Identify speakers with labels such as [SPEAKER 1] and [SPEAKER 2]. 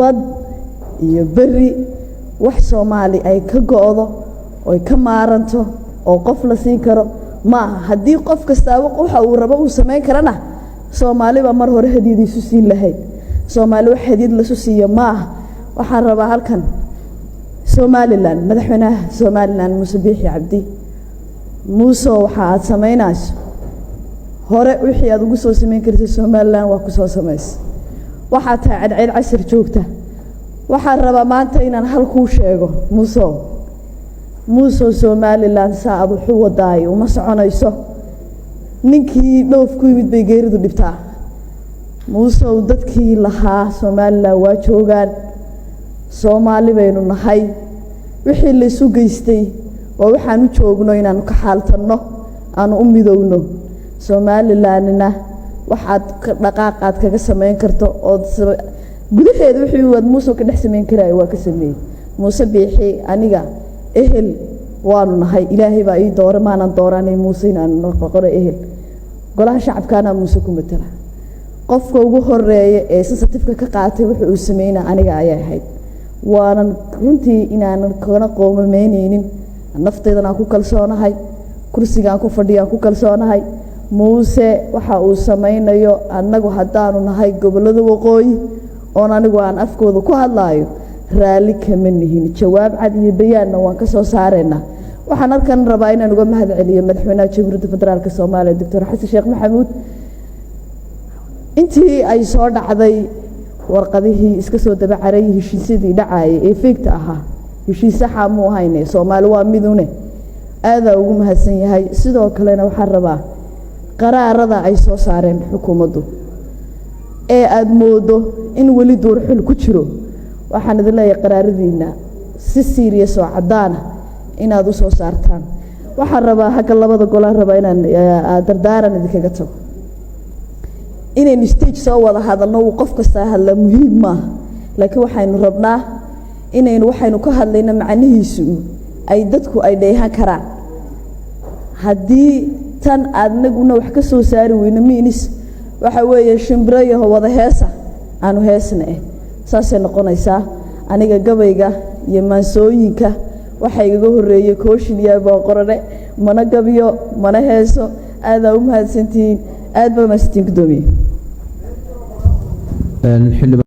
[SPEAKER 1] bad iyo bari wax Soomaali ay ka go'do oo ay ka maaranto oo qof la siin karo ma hadii qof kasta waxa uu rabo uu sameyn karana Soomaali ba mar hore hadiidiisu siin lahayd Soomaali wax hadiid la soo siiyo ma waxaan rabaa halkan Somaliland madaxweynaha Somaliland Muuse Biixi Cabdi Muuse waxa aad sameynayso hore wixii aad ugu soo sameyn kartay Somaliland waa ku soo sameys waxa tahay cid casir joogta waxaan rabaa maanta inaan hal ku sheego Muuse Somaliland saad wuxuu wadaay uma soconayso ninkii dhoof ku yimid bay geeridu dhibtaa Muuse dadkii lahaa Somaliland waa joogan Soomaali baynu nahay wixii la isu geystay waa waxaan u joogno inaan ka xaaltano aan u midowno Somalilandna waxaad dhaqaaqaad kaga sameyn karto oo gudaheeda wixii wad Muuse ka dhex sameyn karay waa ka sameeyay Muuse Biixi aniga ehel waanu nahay Ilaahay baa ii dooray maanan dooranay Muuse inaan noqono ehel golaha shacabkana Muuse ku matala qofka ugu horeeya ee sensitive ka qaatay wuxuu sameeyay aniga ayay ahayd waanan runtii inaan kana qoomameynaynin nafteedana ku kalsoonahay kursiga ku fadhiyaa ku kalsoonahay Muuse waxa uu sameynayo anagu hadaanu nahay gobolada waqooyi oo anigu aan afkooda ku hadlaayo raali kama nihin jawaab cad iyo bayaan waan ka soo saareyna waxaan halkan rabaa inaan uga mahad celiyo madaxweynaha Jamhuuriyadda Federaalka Soomaaliya Dr. Xasan Sheekh Maxamuud intii ay soo dhacday warqadihii iska soo dabacaray heshiisyadii dhacay ee fiigta ahaa heshiis sax ah mu ahaynay Soomaali waa midune aada ugu mahadsan yahay sidoo kale waxaan rabaa qaraarada ay soo saareen xukuumaddu ee aad moodo in wali door xul ku jiro waxaan idin leeyahay qaraaradiina si serious oo cadaan inaad u soo saartaan waxaan rabaa haga labada gol aan rabaa inaan dardaaran idinkaga tago inaynu stage soo wada hadalno qof kasta hadla muhiim ma laakiin waxaynu rabnaa inaynu waxaynu ka hadlayna macnihiisu ay dadku ay dheehan karaan hadii tan aadnaguna wax ka soo saari weyna miinis waxa weeye shimbirayo wada heesa aanu heesna saasay noqonaysaa aniga gabayga iyo maansooyinka waxa iga horeeyay kooshin iyo boqorade mana gabiyo mana heeso aad u mahadsantiin aad ba mahadsantiin gudoomiye